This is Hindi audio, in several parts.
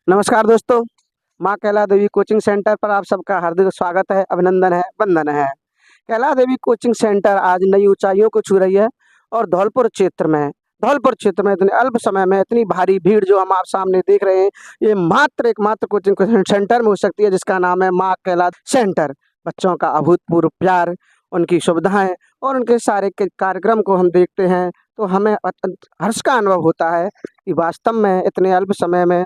नमस्कार दोस्तों, माँ कैला देवी कोचिंग सेंटर पर आप सबका हार्दिक स्वागत है, अभिनंदन है, वंदन है। कैला देवी कोचिंग सेंटर आज नई ऊँचाइयों को छू रही है और धौलपुर क्षेत्र में इतने अल्प समय में इतनी भारी भीड़ जो हम आप सामने देख रहे हैं, ये मात्र एकमात्र कोचिंग सेंटर में हो सकती है जिसका नाम है माँ कैला सेंटर। बच्चों का अभूतपूर्व प्यार, उनकी सुविधाएँ और उनके सारे के कार्यक्रम को हम देखते हैं, तो हमें अत्यंत हर्ष का अनुभव होता है कि वास्तव में इतने अल्प समय में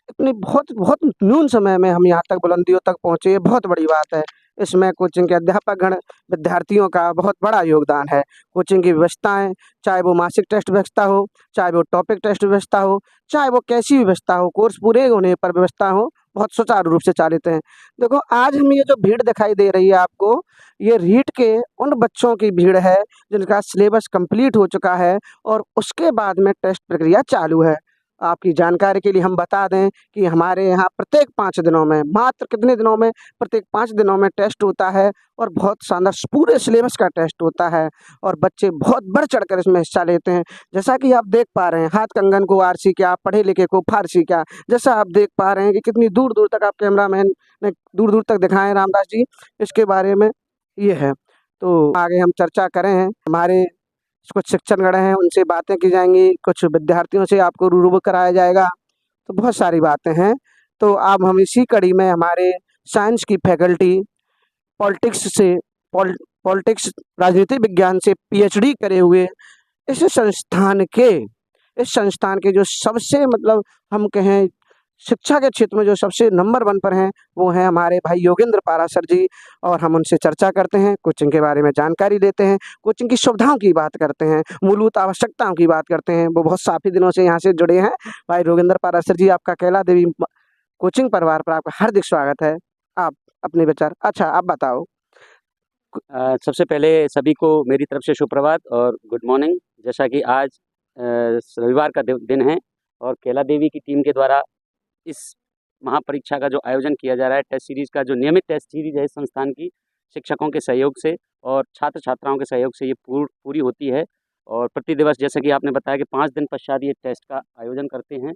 इतनी बहुत बहुत न्यून समय में हम यहाँ तक बुलंदियों तक पहुँचे, ये बहुत बड़ी बात है। इसमें कोचिंग के अध्यापकगण, विद्यार्थियों का बहुत बड़ा योगदान है। कोचिंग की व्यवस्थाएँ, चाहे वो मासिक टेस्ट व्यवस्था हो, चाहे वो टॉपिक टेस्ट व्यवस्था हो, चाहे वो कैसी भी व्यवस्था हो, कोर्स पूरे होने पर व्यवस्था हो, बहुत सुचारू रूप से चालित हैं। देखो, आज हमें ये जो भीड़ दिखाई दे रही है आपको, ये रीट के उन बच्चों की भीड़ है, जिनका सिलेबस कंप्लीट हो चुका है और उसके बाद में टेस्ट प्रक्रिया चालू है। आपकी जानकारी के लिए हम बता दें कि हमारे यहाँ प्रत्येक 5 दिनों में, मात्र कितने दिनों में, प्रत्येक 5 दिनों में टेस्ट होता है और बहुत शानदार पूरे सिलेबस का टेस्ट होता है और बच्चे बहुत बढ़-चढ़ कर इसमें हिस्सा लेते हैं। जैसा कि आप देख पा रहे हैं, हाथ कंगन को आरसी क्या, पढ़े-लिखे को फारसी क्या। जैसा आप देख पा रहे हैं कि कितनी दूर-दूर तक आप कैमरामैन ने दूर-दूर तक दिखाएँ रामदास जी, इसके बारे में ये है। तो आगे हम चर्चा करें, हमारे कुछ शिक्षकगण हैं, उनसे बातें की जाएँगी, कुछ विद्यार्थियों से आपको रूबरू कराया जाएगा, तो बहुत सारी बातें हैं। तो अब हम इसी कड़ी में हमारे साइंस की फैकल्टी, पॉलिटिक्स से पॉल पॉलिटिक्स राजनीति विज्ञान से पीएचडी करे हुए इस संस्थान के जो सबसे मतलब हम कहें शिक्षा के क्षेत्र में जो सबसे नंबर 1 पर हैं, वो हैं हमारे भाई योगेंद्र पाराशर जी और हम उनसे चर्चा करते हैं, कोचिंग के बारे में जानकारी लेते हैं, कोचिंग की सुविधाओं की बात करते हैं, मूलभूत आवश्यकताओं की बात करते हैं। वो बहुत काफ़ी दिनों से यहाँ से जुड़े हैं। भाई योगेंद्र पाराशर जी, आपका कैला देवी कोचिंग परिवार पर आपका हार्दिक स्वागत है। आप अपने विचार अच्छा, आप बताओ। सबसे पहले सभी को मेरी तरफ से सुप्रभात और गुड मॉर्निंग। जैसा कि आज रविवार का दिन है और कैला देवी की टीम के द्वारा इस महापरीक्षा का जो आयोजन किया जा रहा है, टेस्ट सीरीज़ का जो नियमित टेस्ट सीरीज़ है, इस संस्थान की शिक्षकों के सहयोग से और छात्र छात्राओं के सहयोग से ये पूरी होती है और प्रति दिवस जैसा कि आपने बताया कि 5 दिन पश्चात ये टेस्ट का आयोजन करते हैं।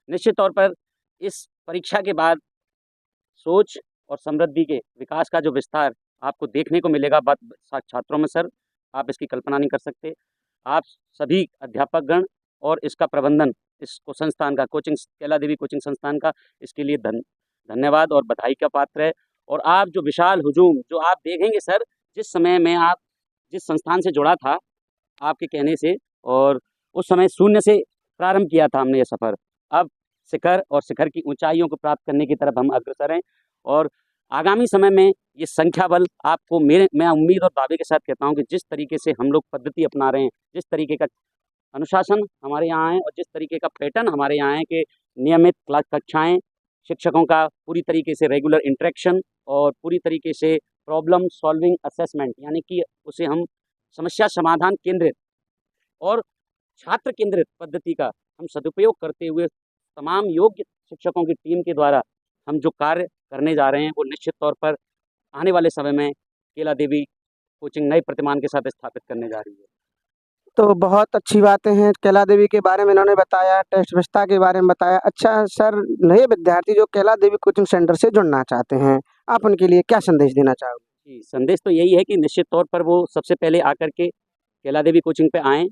निश्चित तौर पर इस परीक्षा के बाद सोच और समृद्धि के विकास का जो विस्तार आपको देखने को मिलेगा छात्रों में सर, आप इसकी कल्पना नहीं कर सकते। आप सभी अध्यापकगण और इसका प्रबंधन, इसको संस्थान का कैला देवी कोचिंग संस्थान का इसके लिए धन्यवाद और बधाई का पात्र है। और आप जो विशाल हुजूम जो आप देखेंगे सर, जिस समय में आप जिस संस्थान से जुड़ा था आपके कहने से, और उस समय शून्य से प्रारंभ किया था हमने ये सफ़र, अब शिखर की ऊंचाइयों को प्राप्त करने की तरफ हम अग्रसर हैं और आगामी समय में ये संख्या बल आपको मैं उम्मीद और दावे के साथ कहता हूँ कि जिस तरीके से हम लोग पद्धति अपना रहे हैं, जिस तरीके का अनुशासन हमारे यहाँ है और जिस तरीके का पैटर्न हमारे यहाँ है कि नियमित क्लास कक्षाएँ, शिक्षकों का पूरी तरीके से रेगुलर इंटरेक्शन और पूरी तरीके से प्रॉब्लम सॉल्विंग असेसमेंट, यानी कि उसे हम समस्या समाधान केंद्रित और छात्र केंद्रित पद्धति का हम सदुपयोग करते हुए तमाम योग्य शिक्षकों की टीम के द्वारा हम जो कार्य करने जा रहे हैं, वो निश्चित तौर पर आने वाले समय में कैला देवी कोचिंग नए प्रतिमान के साथ स्थापित करने जा रही है। तो बहुत अच्छी बातें हैं, कैला देवी के बारे में इन्होंने बताया, टेस्ट व्यवस्था के बारे में बताया। अच्छा सर, नए विद्यार्थी जो कैला देवी कोचिंग सेंटर से जुड़ना चाहते हैं, आप उनके लिए क्या संदेश देना चाहोगे? जी, संदेश तो यही है कि निश्चित तौर पर वो सबसे पहले आकर के कैला देवी कोचिंग पे आएँ,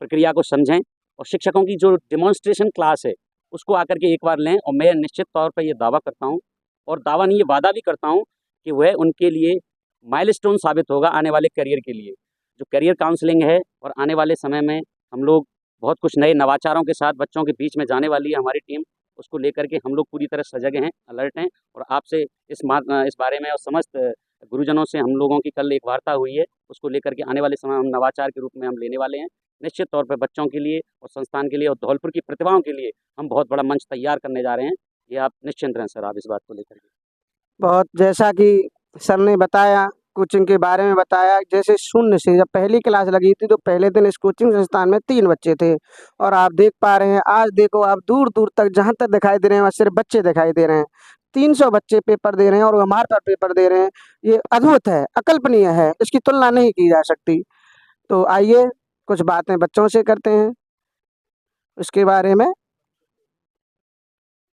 प्रक्रिया को समझें और शिक्षकों की जो डेमोन्स्ट्रेशन क्लास है, उसको आकर के एक बार लें। और मैं निश्चित तौर पर ये दावा करता हूँ और दावा नहीं, ये वादा भी करता हूँ कि वह उनके लिए माइलस्टोन साबित होगा आने वाले करियर के लिए। जो करियर काउंसलिंग है और आने वाले समय में हम लोग बहुत कुछ नए नवाचारों के साथ बच्चों के बीच में जाने वाली है हमारी टीम, उसको लेकर के हम लोग पूरी तरह सजग हैं, अलर्ट हैं। और आपसे इस बारे में और समस्त गुरुजनों से हम लोगों की कल एक वार्ता हुई है, उसको लेकर के आने वाले समय हम नवाचार के रूप में हम लेने वाले हैं। निश्चित तौर पर बच्चों के लिए और संस्थान के लिए और धौलपुर की प्रतिभाओं के लिए हम बहुत बड़ा मंच तैयार करने जा रहे हैं। ये आप निश्चिंत रहें सर, आप इस बात को लेकर के। बहुत जैसा कि सर ने बताया, कोचिंग के बारे में बताया, जैसे शून्य से जब पहली क्लास लगी थी तो पहले दिन इस कोचिंग संस्थान में 3 बच्चे थे और आप देख पा रहे हैं, आज देखो आप दूर-दूर तक जहाँ तक दिखाई दे रहे हैं, वहाँ सिर्फ बच्चे दिखाई दे रहे हैं। 300 बच्चे पेपर दे रहे हैं और हमारे पास पेपर दे रहे हैं। ये अद्भुत है, अकल्पनीय है, इसकी तुलना नहीं की जा सकती। तो आइए कुछ बातें बच्चों से करते हैं, उसके बारे में